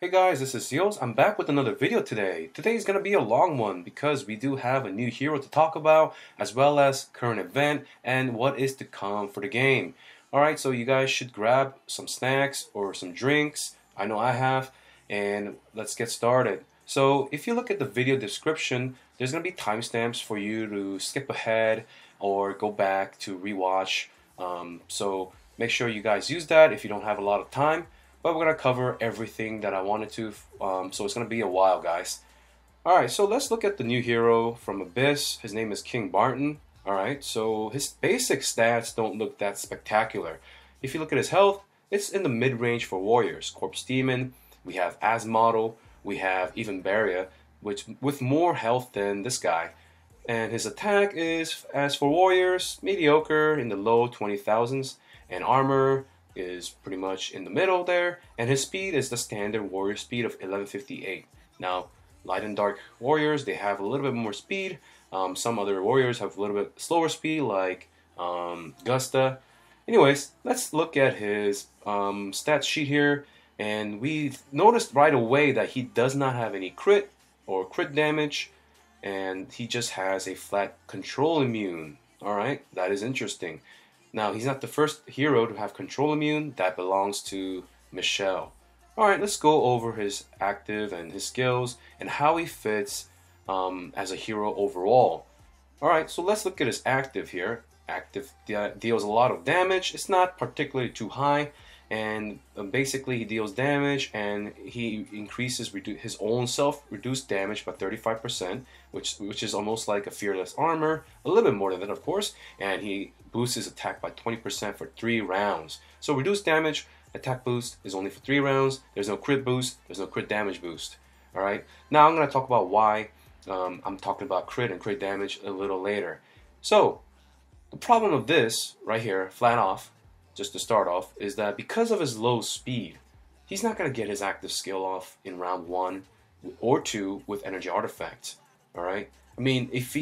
Hey guys, this is Seals. I'm back with another video today. Today is going to be a long one because we do have a new hero to talk about, as well as current event and what is to come for the game. Alright, so you guys should grab some snacks or some drinks. I know I have. And let's get started. So if you look at the video description, there's going to be timestamps for you to skip ahead or go back to rewatch. So make sure you guys use that if you don't have a lot of time. But we're going to cover everything that I wanted to, so it's going to be a while, guys. Alright, so let's look at the new hero from Abyss. His name is King Barton. Alright, so his basic stats don't look that spectacular. If you look at his health, it's in the mid-range for warriors. Corpse Demon, we have As Model, we have even Baria, which with more health than this guy. And his attack is, as for warriors, mediocre in the low 20,000s, and armor is pretty much in the middle there, and his speed is the standard warrior speed of 1158. Now, light and dark warriors, they have a little bit more speed. Some other warriors have a little bit slower speed, like Gusta. Anyways, let's look at his stat sheet here, and we noticed right away that he does not have any crit or crit damage, and he just has a flat control immune. Alright, that is interesting. Now, he's not the first hero to have control immune. That belongs to Michelle. Alright, let's go over his active and his skills and how he fits as a hero overall. Alright, so let's look at his active here. Active deals a lot of damage. It's not particularly too high. And basically he deals damage and he increases his own self-reduced damage by 35%, which is almost like a fearless armor, a little bit more than that of course, and he boosts his attack by 20% for 3 rounds. So reduced damage, attack boost is only for 3 rounds, there's no crit boost, there's no crit damage boost. Alright, now I'm going to talk about why I'm talking about crit and crit damage a little later. So, the problem of this, right here, flat off, just to start off, is that because of his low speed, he's not going to get his active skill off in round 1 or 2 with energy artifacts. Alright? I mean, if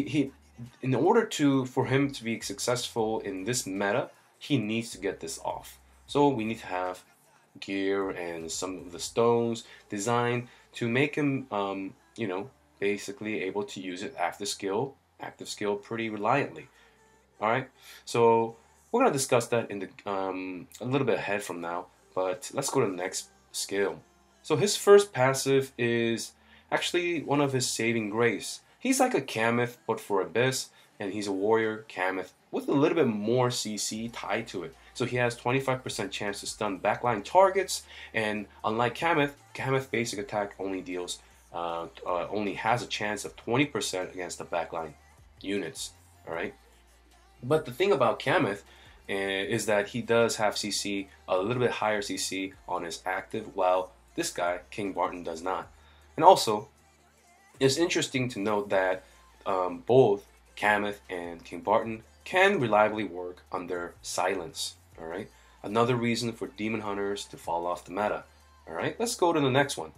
in order for him to be successful in this meta, he needs to get this off. So we need to have gear and some of the stones designed to make him, basically able to use it active skill pretty reliably. Alright? So we're going to discuss that in the a little bit ahead from now, but let's go to the next skill. So his first passive is actually one of his saving grace. He's like a Kamath, but for Abyss, and he's a warrior Kamath with a little bit more CC tied to it. So he has 25% chance to stun backline targets, and unlike Kamath basic attack only deals, only has a chance of 20% against the backline units. All right. But the thing about Kamath is that he does have CC, a little bit higher CC on his active, while this guy, King Barton, does not. And also, it's interesting to note that both Kamath and King Barton can reliably work under silence. Alright? Another reason for demon hunters to fall off the meta. Alright, let's go to the next one.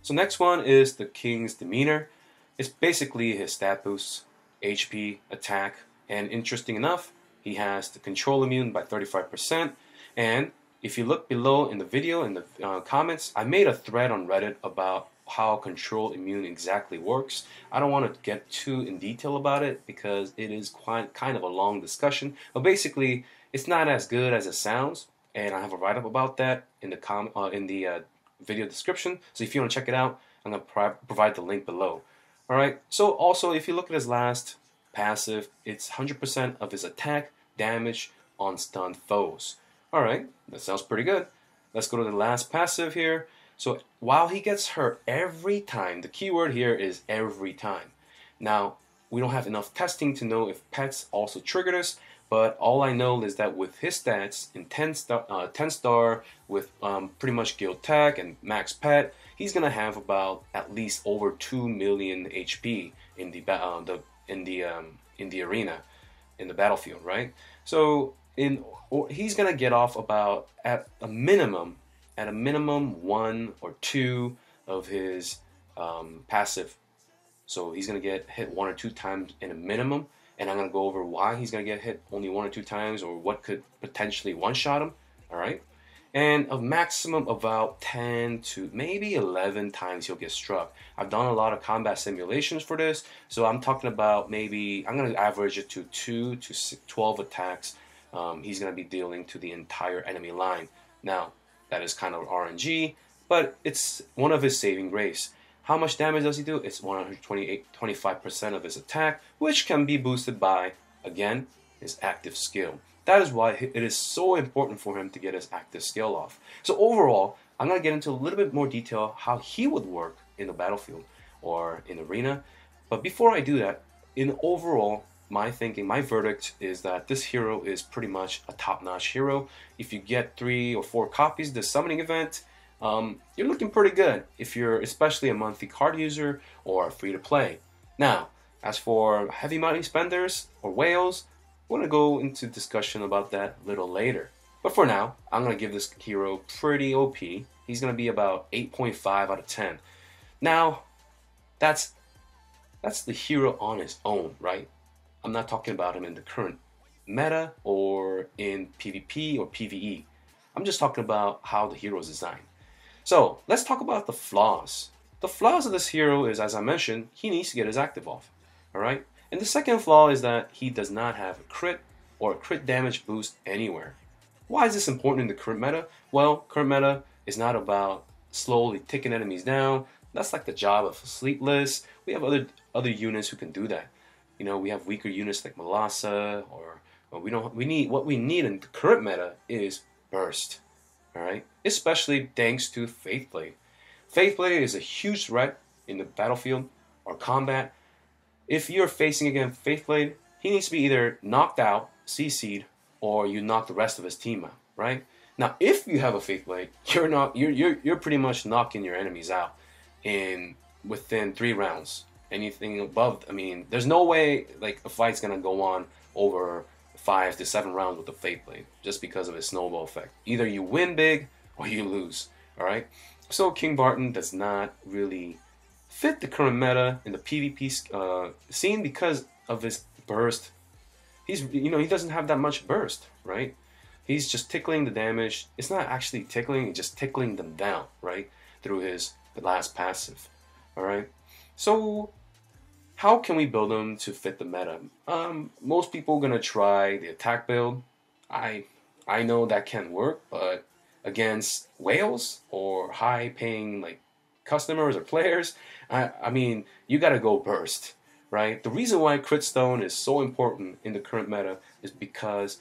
So next one is the King's Demeanor. It's basically his stat boosts, HP, attack, and interesting enough, he has the control immune by 35%. And if you look below in the video, in the comments, I made a thread on Reddit about how control immune exactly works. I don't want to get too in detail about it because it is kind of a long discussion. But basically, it's not as good as it sounds, and I have a write-up about that in the video description. So if you want to check it out, I'm going to provide the link below. All right. So also, if you look at his last passive, it's 100% of his attack damage on stunned foes. Alright, that sounds pretty good. Let's go to the last passive here. So while he gets hurt every time, the keyword here is every time. Now, we don't have enough testing to know if pets also trigger this, but all I know is that with his stats in 10 star with pretty much guild tech and max pet, he's gonna have about at least over 2 million HP in the arena, in the battlefield, right? So he's gonna get off about at a minimum 1 or 2 of his passive. So he's gonna get hit 1 or 2 times in a minimum, and I'm gonna go over why he's gonna get hit only 1 or 2 times, or what could potentially one-shot him. All right, and a maximum about 10 to maybe 11 times he'll get struck. I've done a lot of combat simulations for this, so I'm talking about maybe, I'm going to average it to 2 to 12 attacks he's going to be dealing to the entire enemy line. Now, that is kind of RNG, but it's one of his saving grace. How much damage does he do? It's 125% of his attack, which can be boosted by, again, his active skill. That is why it is so important for him to get his active skill off. So overall, I'm going to get into a little bit more detail how he would work in the battlefield or in arena. But before I do that, in overall, my thinking, my verdict is that this hero is pretty much a top-notch hero. If you get 3 or 4 copies of the summoning event, you're looking pretty good if you're especially a monthly card user or free-to-play. Now, as for heavy money spenders or whales, we're going to go into discussion about that a little later. But for now, I'm going to give this hero pretty OP. He's going to be about 8.5 out of 10. Now, that's the hero on his own, right? I'm not talking about him in the current meta or in PvP or PvE. I'm just talking about how the hero is designed. So, let's talk about the flaws. The flaws of this hero is, as I mentioned, he needs to get his active off. Alright? And the second flaw is that he does not have a crit or a crit damage boost anywhere. Why is this important in the current meta? Well, current meta is not about slowly ticking enemies down. That's like the job of Sleepless. We have other units who can do that. You know, we have weaker units like Melassa, or what we need in the current meta is burst. Alright? Especially thanks to Faithblade. Faithblade is a huge threat in the battlefield or combat. If you're facing against Faithblade, he needs to be either knocked out, CC'd, or you knock the rest of his team out, right? Now, if you have a Faithblade, you're pretty much knocking your enemies out within 3 rounds. Anything above, I mean, there's no way like a fight's gonna go on over 5 to 7 rounds with the Faithblade just because of its snowball effect. Either you win big or you lose. All right. So King Barton does not really fit the current meta in the PvP scene because of his burst. He doesn't have that much burst, right? He's just tickling the damage. It's not actually tickling, it's just tickling them down, right? Through his last passive. All right. So how can we build him to fit the meta? Most people are gonna try the attack build. I know that can work, but against whales or high-paying like customers or players, I mean, you gotta go burst, right? The reason why crit stone is so important in the current meta is because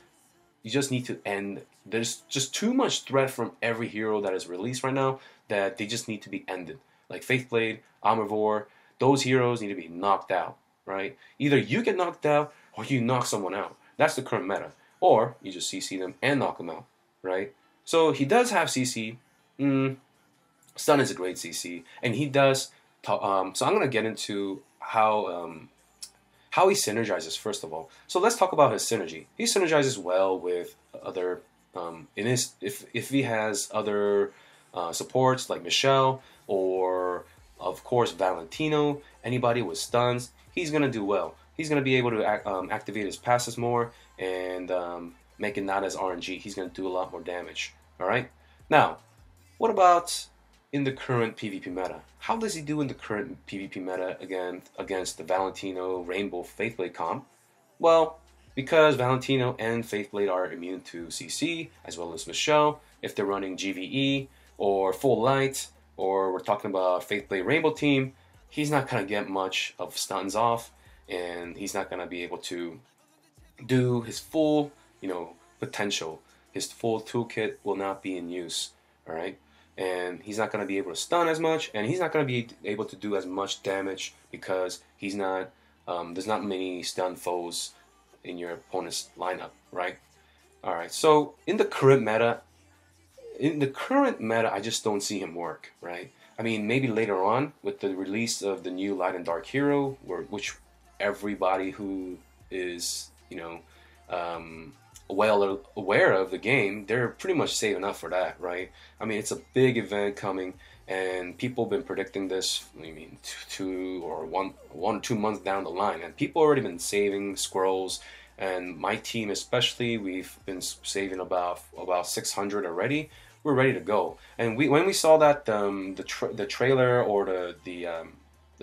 you just need to end. There's just too much threat from every hero that is released right now that they just need to be ended. Like Faithblade, Omnivore, those heroes need to be knocked out, right? Either you get knocked out or you knock someone out. That's the current meta. Or you just CC them and knock them out, right? So he does have CC. Stun is a great CC, and he does. So I'm gonna get into how he synergizes first of all. So let's talk about his synergy. He synergizes well with other. If he has other supports like Michelle or of course Valentino, anybody with stuns, he's gonna do well. He's gonna be able to activate his passes more and make it not as RNG. He's gonna do a lot more damage. All right. Now, what about in the current PvP meta? How does he do in the current PvP meta against the Valentino Rainbow Faithblade comp? Well, because Valentino and Faithblade are immune to CC, as well as Michelle, if they're running GVE or Full Light, or we're talking about Faithblade Rainbow team, he's not going to get much of stuns off, and he's not going to be able to do his full, potential. His full toolkit will not be in use, all right? And he's not going to be able to stun as much, and he's not going to be able to do as much damage because he's not. There's not many stun foes in your opponent's lineup, right? All right. So in the current meta, I just don't see him work, right? I mean, maybe later on with the release of the new Light and Dark hero, which everybody who is well aware of the game, they're pretty much saving up for that, right? I mean, it's a big event coming, and people have been predicting this. I mean, 1 or 2 months down the line, and people already been saving scrolls. And my team, especially, we've been saving about 600 already we're ready to go. And when we saw that the trailer or the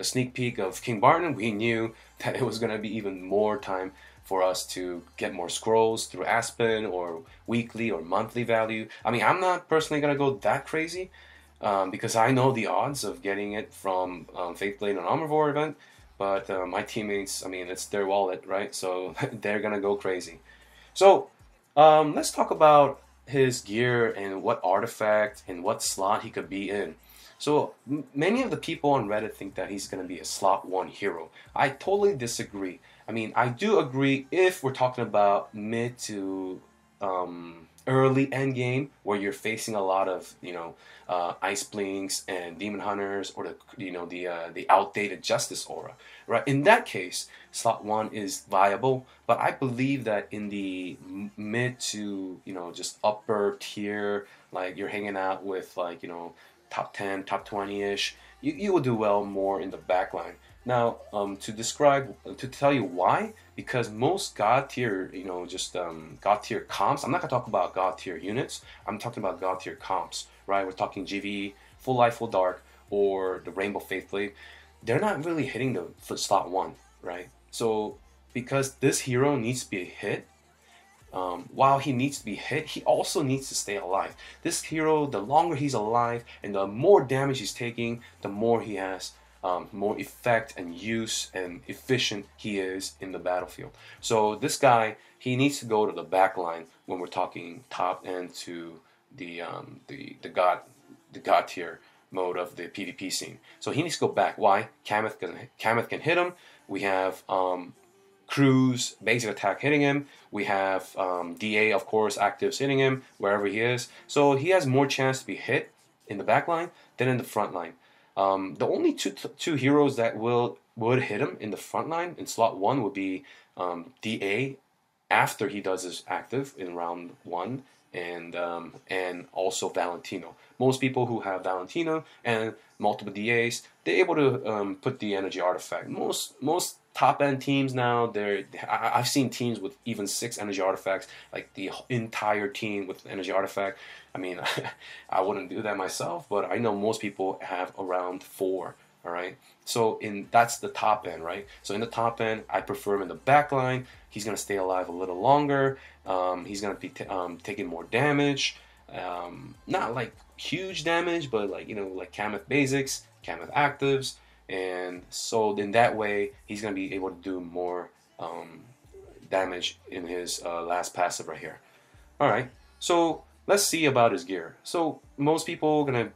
sneak peek of King Barton, we knew that it was gonna be even more time for us to get more scrolls through Aspen or weekly or monthly value. I mean, I'm not personally gonna go that crazy, because I know the odds of getting it from Faithblade and Omnivore event, but my teammates, I mean, it's their wallet, right? So they're gonna go crazy. So let's talk about his gear and what artifact and what slot he could be in. So many of the people on Reddit think that he's going to be a slot 1 hero. I totally disagree. I mean, I do agree if we're talking about mid to early end game where you're facing a lot of ice blinks and demon hunters or the outdated justice aura, right? In that case, slot 1 is viable, but I believe that in the mid to just upper tier, like you're hanging out with like top 10, top 20 ish, you will do well more in the back line. Now, to tell you why, because most God tier, just God tier comps, I'm not going to talk about God tier units, I'm talking about God tier comps, right? We're talking GV, Full Life, Full Dark, or the Rainbow Faithblade. They're not really hitting the slot 1, right? So, because this hero needs to be a hit, while he needs to be hit, he also needs to stay alive. This hero, the longer he's alive and the more damage he's taking, the more he has more effect and use and efficient he is in the battlefield. So this guy, he needs to go to the back line when we're talking top end to the god tier mode of the PvP scene. So he needs to go back. Why? Kamath can hit him. We have Cruz basic attack hitting him. We have DA, of course, actives hitting him wherever he is. So he has more chance to be hit in the back line than in the front line. The only two heroes that would hit him in the front line in slot 1 would be DA after he does his active in round 1, and also Valentino. Most people who have Valentino and multiple DAs, they're able to put the energy artifact. Most top end teams now, I've seen teams with even 6 energy artifacts, like the entire team with energy artifact. I mean, I wouldn't do that myself, but I know most people have around 4. All right, so that's the top end, right? So in the top end, I prefer him in the back line. He's gonna stay alive a little longer. He's gonna be taking more damage, not like huge damage, but like Kamath basics, Kamath actives, and so in that way, he's gonna be able to do more damage in his last passive right here. All right, so let's see about his gear. So most people are gonna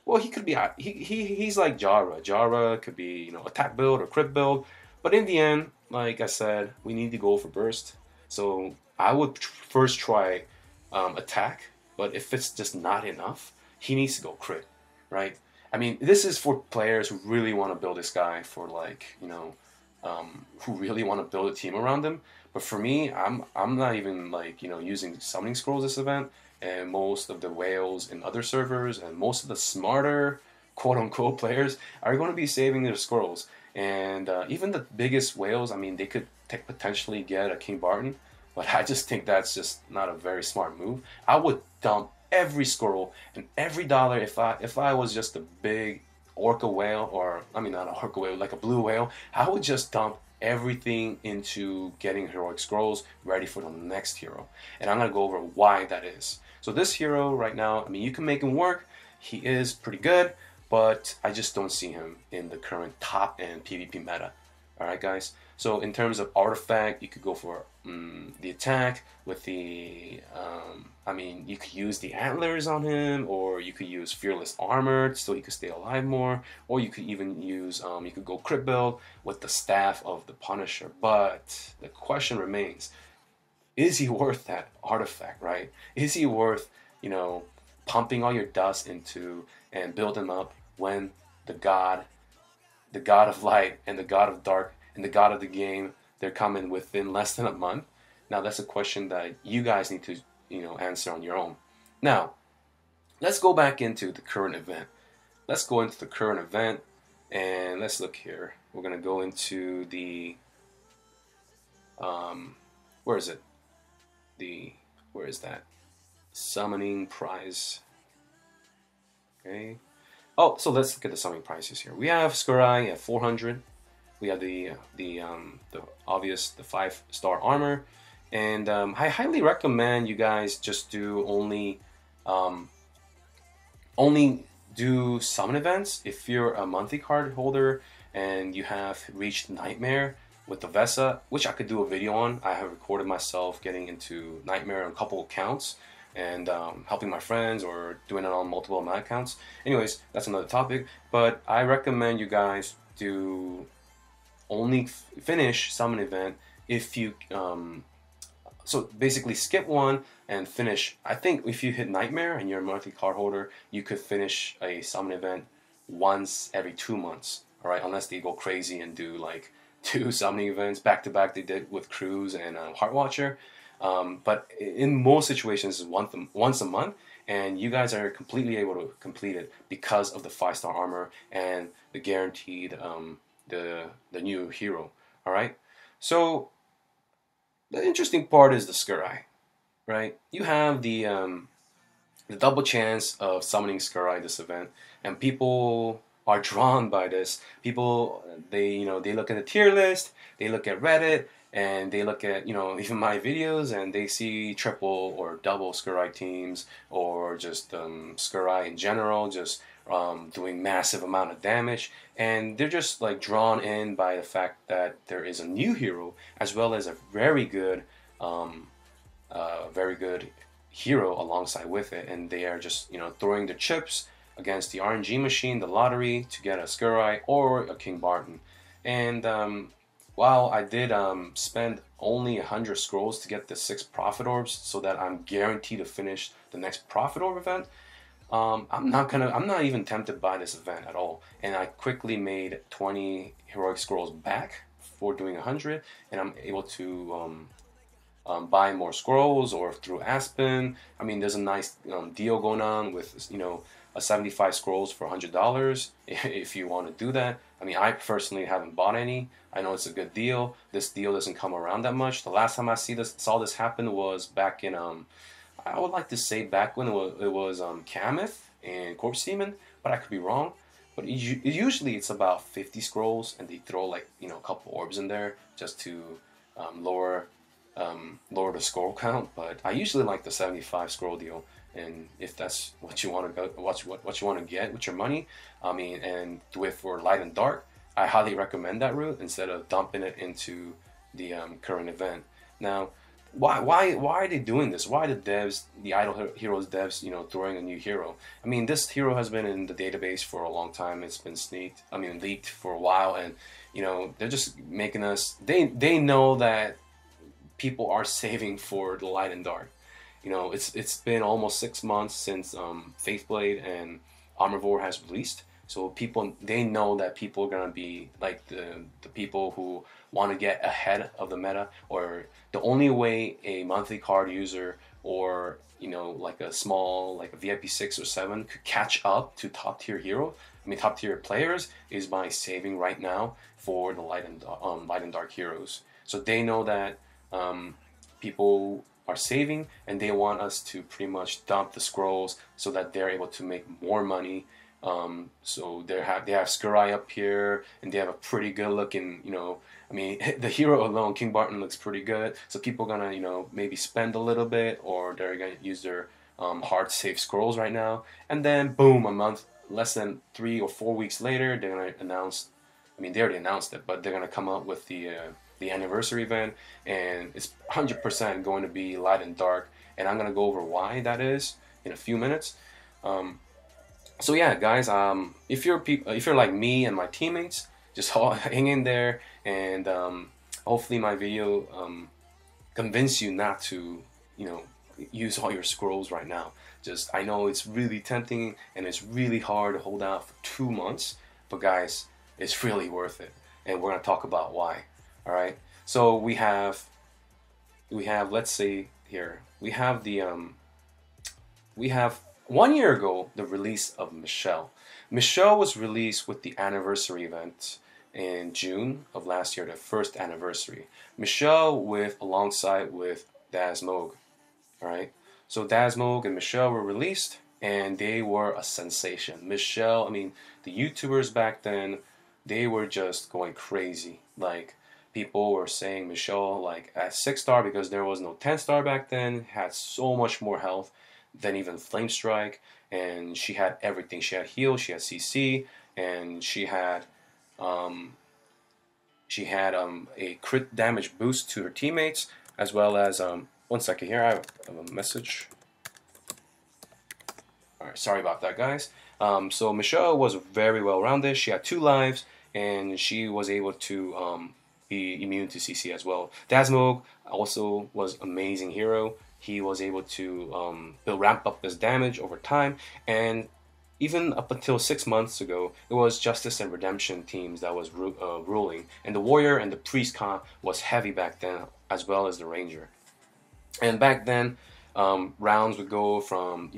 well, he could be he's like Jara. Jara could be attack build or crit build, but in the end, like I said, we need to go for burst. So I would first try attack, but if it's just not enough, he needs to go crit, right? I mean, this is for players who really want to build this guy for who really want to build a team around him. But for me, I'm not even using summoning scrolls this event, and most of the whales in other servers and most of the smarter quote unquote players are going to be saving their scrolls. And even the biggest whales, I mean, they could potentially get a King Barton, but I just think that's just not a very smart move. I would dump every scroll and every dollar if I was just a big orca whale, or I mean not an orca whale, like a blue whale. I would just dump everything into getting heroic scrolls ready for the next hero, and I'm gonna go over why that is. So this hero right now, I mean, you can make him work. He is pretty good, but I just don't see him in the current top end PvP meta. All right, guys. So in terms of artifact, you could go for the attack with the. I mean, you could use the antlers on him, or you could use fearless armor so he could stay alive more, or you could even use. You could go crit build with the staff of the Punisher. But the question remains: is he worth that artifact? Right? Is he worth pumping all your dust into and build him up when the god of light and the god of dark and the god of the game, they're coming within less than a month? Now that's a question that you guys need to answer on your own. Now let's go back into the current event. Let's go into the current event and let's look here. We're gonna go into the where is it? Where is that? summoning prize. Okay. Oh, so let's look at the summoning prices here. We have Skerei at 400. We have the obvious, the 5-star armor, and I highly recommend you guys just do only do summon events if you're a monthly card holder and you have reached Nightmare with the Vesa, which I could do a video on. I have recorded myself getting into Nightmare on a couple accounts and helping my friends or doing it on multiple of my accounts. Anyways, that's another topic, but I recommend you guys do only finish summon event if you so basically skip one and finish. I think if you hit Nightmare and you're a monthly card holder, you could finish a summon event once every 2 months. All right, unless they go crazy and do like 2 summoning events back to back. They did with Cruise and Heart Watcher. But in most situations, it's once a month, and you guys are completely able to complete it because of the 5-star armor and the guaranteed the new hero. All right, so the interesting part is the Skerei, right? You have the double chance of summoning Skerei this event, and people are drawn by this. People, they look at the tier list, they look at Reddit, and they look at even my videos, and they see triple or double Skerei teams, or just Skerei in general, just doing massive amount of damage, and they're just like drawn in by the fact that there is a new hero as well as a very good hero alongside with it, and they are just throwing the chips against the RNG machine, the lottery, to get a Skerei or a King Barton. And while I did spend only 100 scrolls to get the 6 Prophet Orbs so that I'm guaranteed to finish the next Prophet Orb event, I'm not even tempted by this event at all. And I quickly made 20 heroic scrolls back for doing 100, and I'm able to buy more scrolls or through Aspen. I mean, there's a nice deal going on with a 75 scrolls for $100 if you want to do that. I mean, I personally haven't bought any. I know it's a good deal. This deal doesn't come around that much. The last time I saw this happen was back in I would like to say back when it was Kamathish and Corpse Demon, but I could be wrong. But usually it's about 50 scrolls, and they throw like a couple orbs in there just to lower the scroll count. But I usually like the 75 scroll deal, and if that's what you want to go, what you want to get with your money, I mean, and do it for light and dark, I highly recommend that route instead of dumping it into the current event. Now, why are they doing this? Why the Idle Heroes devs, throwing a new hero? I mean, this hero has been in the database for a long time. It's been leaked for a while, and they're just making us. They know that people are saving for the light and dark. It's been almost 6 months since Faithblade and Armorvore has released. So they know that people are gonna be like the people who want to get ahead of the meta, or the only way a monthly card user or like a small like a VIP 6 or 7 could catch up to top tier players is by saving right now for the light and dark heroes. So they know that people are saving, and they want us to pretty much dump the scrolls so that they're able to make more money. So they have Skerei up here, and they have a pretty good looking, I mean, the hero alone, King Barton, looks pretty good. So people are gonna, maybe spend a little bit, or they're gonna use their hard save scrolls right now, and then boom, less than 3 or 4 weeks later, they're gonna announce. I mean, they already announced it, but they're gonna come up with the anniversary event, and it's 100% going to be light and dark, and I'm gonna go over why that is in a few minutes. So yeah, guys, if you're like me and my teammates, just hang in there, and hopefully my video convince you not to, use all your scrolls right now. I know it's really tempting, and it's really hard to hold out for 2 months, but guys, it's really worth it, and we're gonna talk about why. All right, so we have let's say here we have we have 1 year ago the release of Michelle. Michelle was released with the anniversary event in June of last year, the first anniversary. Michelle alongside with Moge. All right, So Moge and Michelle were released, and they were a sensation. Michelle, I mean, the YouTubers back then, they were just going crazy. Like, people were saying Michelle like at 6-star because there was no 10-star back then, had so much more health than even Flame Strike, and she had everything. She had heal, she had CC, and um, she had a crit damage boost to her teammates, as well as one second here, I have a message. Alright, sorry about that, guys. So Michelle was very well rounded. She had 2 lives, and she was able to be immune to CC as well. Moge also was amazing hero. He was able to ramp up his damage over time, and even up until 6 months ago, it was Justice and Redemption teams that was ruling, and the Warrior and the Priest comp was heavy back then, as well as the Ranger. And back then, rounds would go from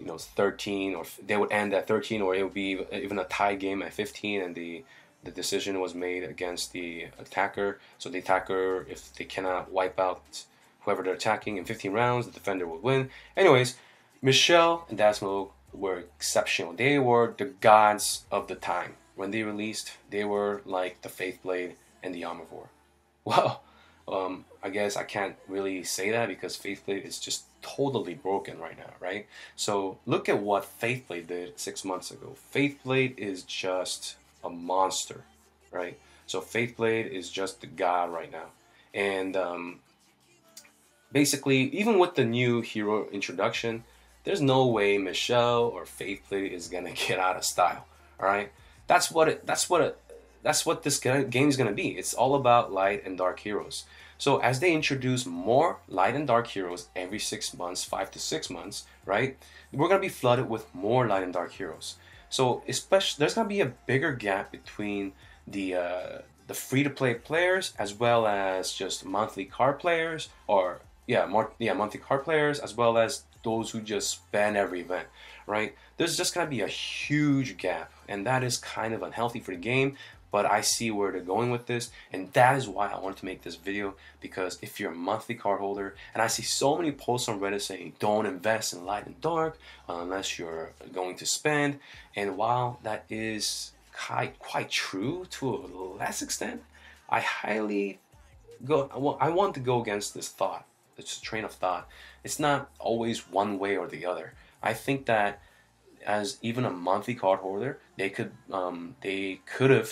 13, or they would end at 13, or it would be even a tie game at 15, and the decision was made against the attacker. So the attacker, if they cannot wipe out whoever they're attacking in 15 rounds, the defender would win. Anyways, Michelle and Moge were exceptional. They were the gods of the time. When they released, they were like the Faith Blade and the Omnivore. Well, I guess I can't really say that because Faith Blade is just totally broken right now, right? So look at what Faith Blade did 6 months ago. Faith Blade is just a monster, right? So Faith Blade is just the god right now. And basically, even with the new hero introduction, there's no way Michelle or Faith Blade is gonna get out of style. All right, that's what this game is gonna be. It's all about light and dark heroes. So as they introduce more light and dark heroes every 6 months, 5 to 6 months, right? We're gonna be flooded with more light and dark heroes. So especially there's gonna be a bigger gap between the free-to-play players as well as just monthly card players, or monthly card players, as well as those who just spend every event, right? There's just gonna be a huge gap, and that is kind of unhealthy for the game. But I see where they're going with this, and that is why I wanted to make this video, because if you're a monthly card holder, and I see so many posts on Reddit saying don't invest in light and dark unless you're going to spend, and while that is quite true to a less extent, I want to go against this thought, this train of thought. It's not always one way or the other. I think that as even a monthly card holder, they could have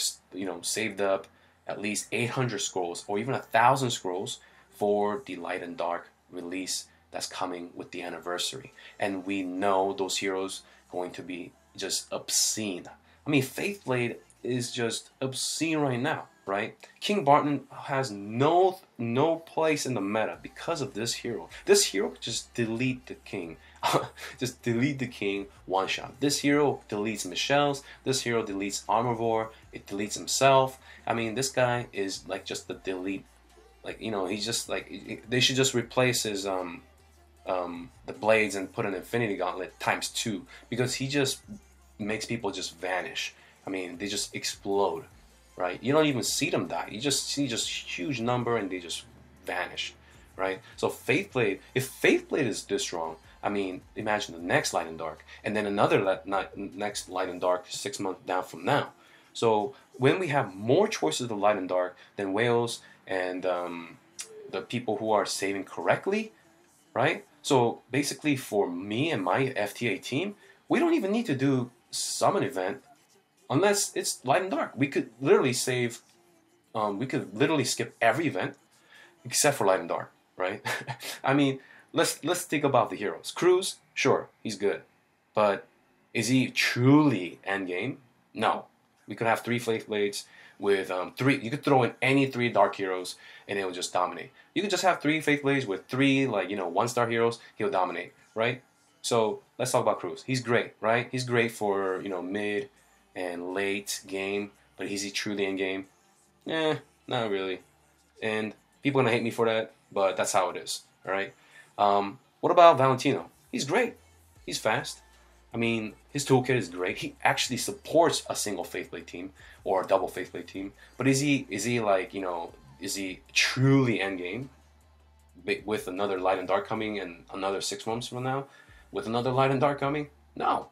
saved up at least 800 scrolls or even 1,000 scrolls for the light and dark release that's coming with the anniversary. And we know those heroes going to be just obscene. I mean, Faith Blade is just obscene right now, right? King Barton has no place in the meta because of this hero. This hero could just delete the king. Just delete the king one shot. This hero deletes Michelle's. This hero deletes Omnivore. It deletes himself. I mean, this guy is like just the delete. Like, he's just like, they should just replace his the blades and put an Infinity Gauntlet ×2, because he just makes people just vanish. I mean, they just explode, right? You don't even see them die. You just see just huge number and they just vanish, right? So Faith Blade, if Faith Blade is this strong, I mean, imagine the next Light and Dark, and then another next Light and Dark 6 months down from now. So when we have more choices of Light and Dark than whales and the people who are saving correctly, right? So basically, for me and my FTA team, we don't even need to do summon event unless it's Light and Dark. We could literally save. We could literally skip every event except for Light and Dark, right? I mean, let's think about the heroes. Cruz, sure, he's good, but is he truly endgame? No. We could have 3 Faith Blades with 3. You could throw in any 3 dark heroes and it will just dominate. You could just have 3 Faith Blades with 3 1-star heroes. He'll dominate, right? So let's talk about Cruz. He's great, right? He's great for mid and late game, but is he truly in game? Not really. And people are gonna hate me for that, but that's how it is. All right. What about Valentino? He's great. He's fast. I mean, his toolkit is great. He actually supports a single Faith Blade team or a double Faith Blade team. But is he like, is he truly endgame? with another light and dark coming in another 6 months from now, with another light and dark coming? No.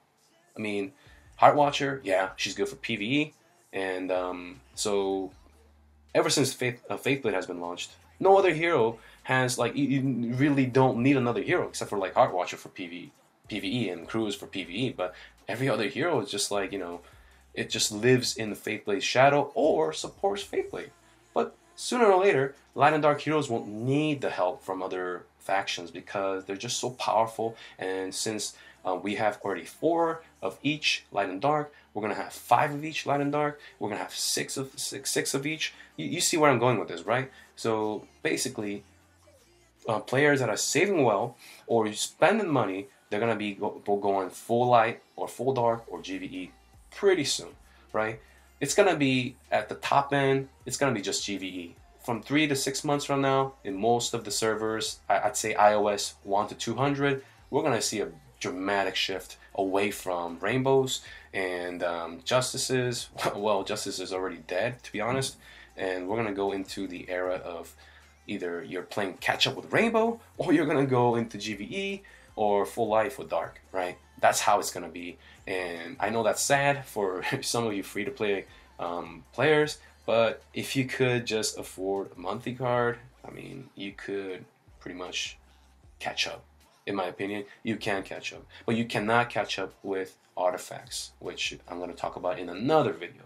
I mean, Heart Watcher, yeah, she's good for PvE, and so ever since Faithblade has been launched, no other hero has like you really don't need another hero except for like Heart Watcher for PvE and Cruise for PvE, but every other hero is just like it just lives in the Faithblade's shadow or supports Faithblade. But sooner or later, light and dark heroes won't need the help from other factions because they're just so powerful. And since we have already 4 of each light and dark, we're gonna have 5 of each light and dark. We're gonna have six of each. You see where I'm going with this, right? So basically, players that are saving well or spending money, they're gonna be going full light or full dark or GVE pretty soon, right? It's gonna be at the top end. It's gonna be just GVE. From 3 to 6 months from now, in most of the servers, I'd say iOS 1 to 200, we're gonna see a dramatic shift away from rainbows and justices. Well, justice is already dead, to be honest, and we're gonna go into the era of either you're playing catch up with rainbow or you're gonna go into GVE or full life with dark, right? That's how it's gonna be, and I know that's sad for some of you free to play players, but if you could just afford a monthly card, I mean, you could pretty much catch up. In my opinion, you can catch up, but you cannot catch up with artifacts, which I'm going to talk about in another video.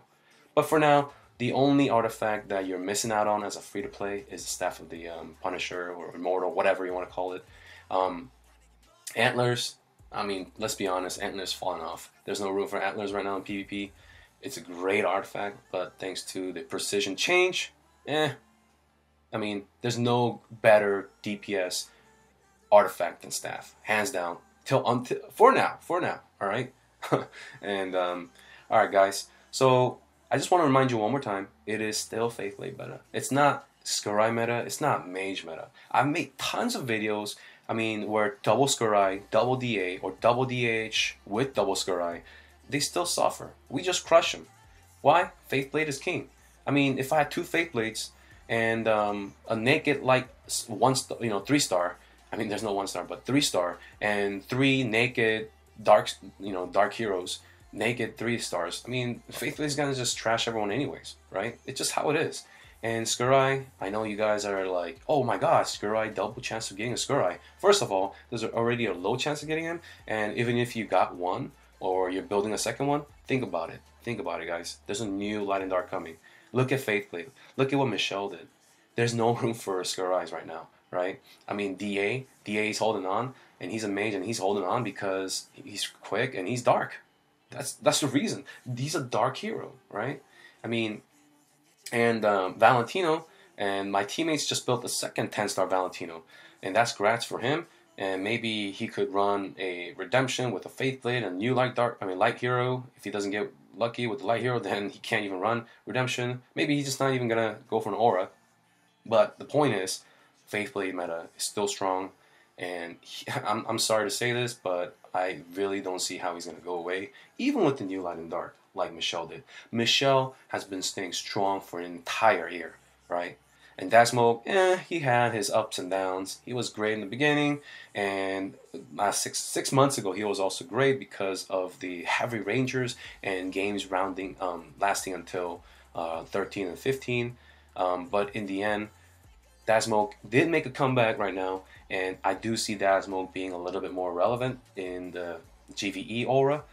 But for now, the only artifact that you're missing out on as a free-to-play is the Staff of the Punisher or Immortal, whatever you want to call it. Antlers, I mean, let's be honest, Antlers falling off. There's no room for Antlers right now in PvP. It's a great artifact, but thanks to the precision change, I mean, there's no better DPS artifact than Staff, hands down. For now, all right. And all right, guys. So I just want to remind you one more time: it is still Faithblade meta. It's not Skerei meta. It's not Mage meta. I've made tons of videos. I mean, where double Skerei, double DA, or double DH with double Skerei, they still suffer. We just crush them. Why? Faithblade is king. I mean, if I had 2 Faithblades and a naked like 3-star. I mean, there's no 1-star, but 3-star, and 3 naked dark heroes, naked 3-stars. I mean, Faithblade's gonna just trash everyone anyways, right? It's just how it is. And Skerei, I know you guys are like, oh my god, Skerei, double chance of getting a Skerei. First of all, there's already a low chance of getting him, and even if you got one, or you're building a second one, think about it. Think about it, guys. There's a new Light and Dark coming. Look at Faithblade. Look at what Michelle did. There's no room for Skereis right now, right? I mean, DA is holding on, and he's a mage, and he's holding on because he's quick and he's dark. That's the reason. He's a dark hero, right? I mean, and Valentino and my teammates just built a second 10-star Valentino, and that's grats for him. And maybe he could run a redemption with a Faithblade and new light hero. If he doesn't get lucky with the light hero, then he can't even run redemption. Maybe he's just not even gonna go for an aura. But the point is, Faithblade meta is still strong, and I'm sorry to say this, but I really don't see how he's gonna go away, even with the new Light and Dark, like Michelle did. Michelle has been staying strong for an entire year, right? And Moge, he had his ups and downs. He was great in the beginning, and six months ago he was also great because of the heavy rangers and games lasting until 13 and 15. But in the end, Moge did make a comeback right now, and I do see Moge being a little bit more relevant in the GVE aura.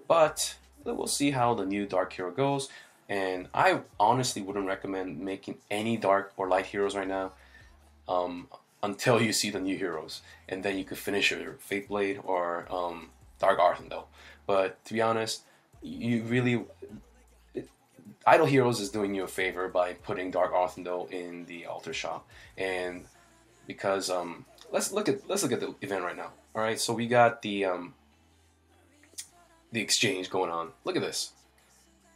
But we'll see how the new Dark Hero goes. And I honestly wouldn't recommend making any dark or light heroes right now until you see the new heroes. And then you could finish your Faithblade or Dark Arthendel. But to be honest, Idle Heroes is doing you a favor by putting Dark Arthendel in the Altar Shop. And because, let's look at the event right now. Alright, so we got the exchange going on. Look at this.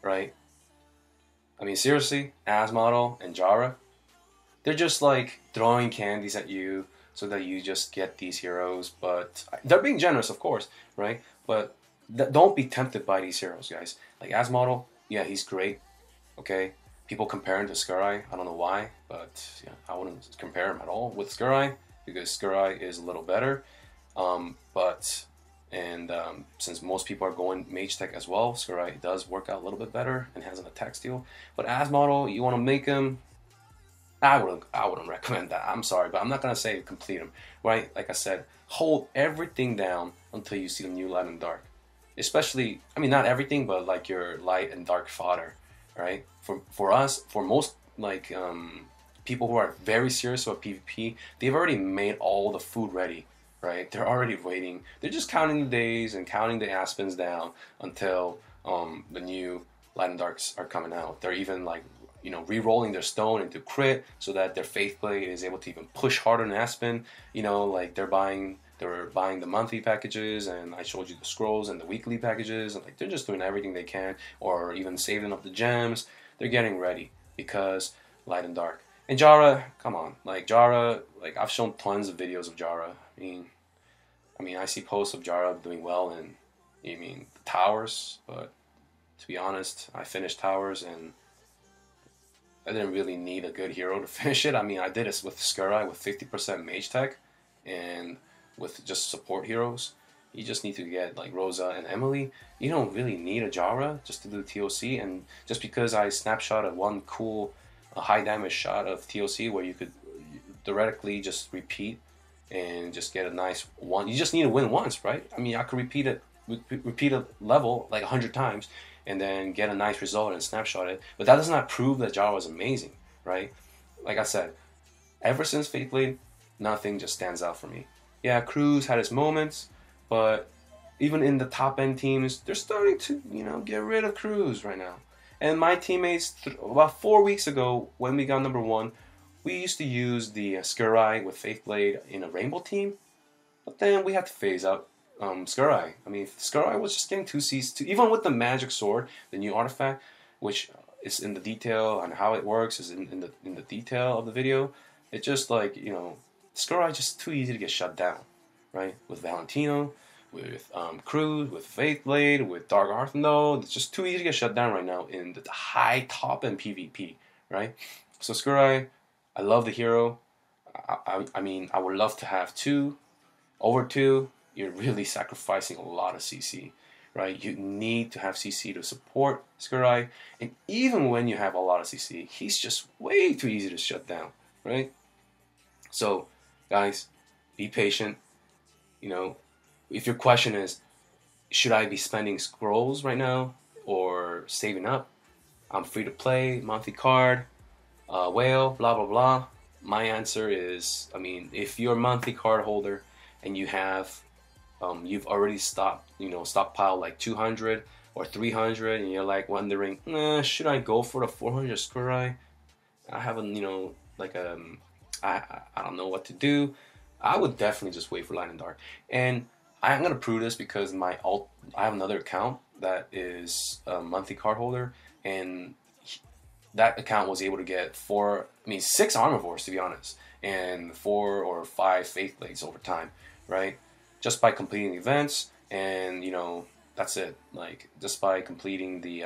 Right? I mean, seriously, Asmodel and Jara, they're just like throwing candies at you so that you just get these heroes. But they're being generous, of course, right? But don't be tempted by these heroes, guys. Like Asmodel, yeah, he's great. Okay, people compare him to Skerei. I don't know why, but yeah, I wouldn't compare him at all with Skerei. because Skerei is a little better. But since most people are going Mage Tech as well, Skerei does work out a little bit better and has an attack steal. But as model, you want to make him. I wouldn't recommend that. I'm sorry, but I'm not gonna say complete him. Right? Like I said, hold everything down until you see the new light and dark. Especially, I mean, not everything, but like your light and dark fodder. Right? For us, for most like people who are very serious about PvP, they've already made all the food ready. Right? They're already waiting. They're just counting the days and counting the Aspens down until the new light and darks are coming out. They're even like re-rolling their stone into crit so that their Faith Blade is able to even push harder than Aspen. Like they're buying the monthly packages, and I showed you the scrolls and the weekly packages, and like they're just doing everything they can, or even saving up the gems. They're getting ready because light and dark. And Jara, come on, like Jara, like I've shown tons of videos of Jara. I mean, I see posts of Jara doing well in, the towers, but to be honest, I finished towers and I didn't really need a good hero to finish it. I mean, I did it with Skerei with 50% Mage Tech and with just support heroes. You just need to get like Rosa and Emily. You don't really need a Jara just to do TOC. And just because I snapshot one cool high damage shot of TOC where you could theoretically just repeat and just get a nice one. You just need to win once, right? I mean, I could repeat a level like 100 times and then get a nice result and snapshot it. But that does not prove that Jara was amazing, right? Like I said, ever since Faith Blade, nothing just stands out for me. Yeah, Cruz had his moments, but even in the top end teams, they're starting to, get rid of Cruz right now. And my teammates, about 4 weeks ago, when we got number 1, we used to use the Skerei with Faith Blade in a Rainbow team, but then we had to phase out Skerei. I mean, Skerei was just getting 2Cs, even with the Magic Sword, the new artifact, which is in the detail and how it works is in the detail of the video. It's just like, Skerei just too easy to get shut down, right? With Valentino, with Cruz, with Faith Blade, with Dark Arthendo, it's just too easy to get shut down right now in the high top end PvP, right? So Skerei, I love the hero. I mean, I would love to have 2, over 2. You're really sacrificing a lot of CC, right? You need to have CC to support Skerei, and even when you have a lot of CC, he's just way too easy to shut down, right? So, guys, be patient. If your question is, should I be spending scrolls right now or saving up? I'm free to play, monthly card, whale, blah, blah, blah. My answer is, I mean, if you're a monthly card holder and you have you've already stockpiled like 200 or 300, and you're like wondering, should I go for the 400 Skerei? I haven't, I don't know what to do. I would definitely just wait for Light and Dark. And I'm gonna prove this because I have another account that is a monthly card holder, and that account was able to get 6 Armivores to be honest, and 4 or 5 Faith Blades over time, right? Just by completing events, and that's it. Like just by completing the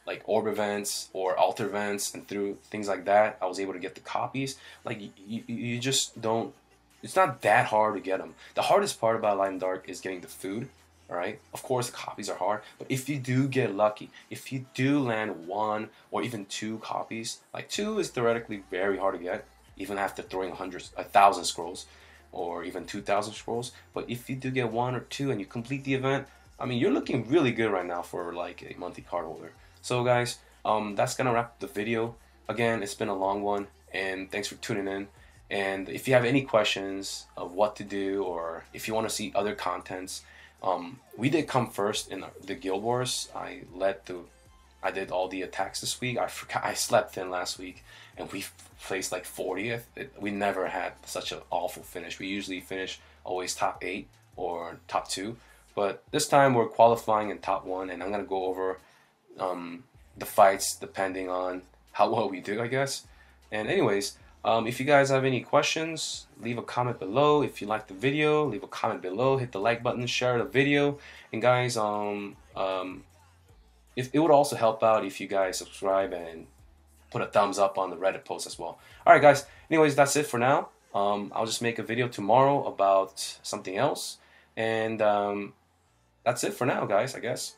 like orb events or altar events, and through things like that, I was able to get the copies. Like you just don't. It's not that hard to get them. The hardest part about Light and Dark is getting the food. All right. Of course, the copies are hard, but if you do get lucky, if you do land 1 or even 2 copies, like 2 is theoretically very hard to get, even after throwing 1,000 scrolls, or even 2,000 scrolls. But if you do get 1 or 2 and you complete the event, I mean, you're looking really good right now for like a monthly card holder. So guys, that's gonna wrap up the video. Again, it's been a long one, and thanks for tuning in. And if you have any questions of what to do, or if you want to see other contents, we did come first in the Guild Wars. I did all the attacks this week. I forgot I slept in last week, and we placed like 40th. We never had such an awful finish. We usually finish always top 8 or top 2, but this time we're qualifying in top 1, and I'm gonna go over the fights depending on how well we do, I guess. And anyways, if you guys have any questions, leave a comment below. If you like the video, leave a comment below. Hit the like button, share the video, and guys, if it would also help out if you guys subscribe and put a thumbs up on the Reddit post as well. All right, guys. Anyways, that's it for now. I'll just make a video tomorrow about something else, and that's it for now, guys, I guess.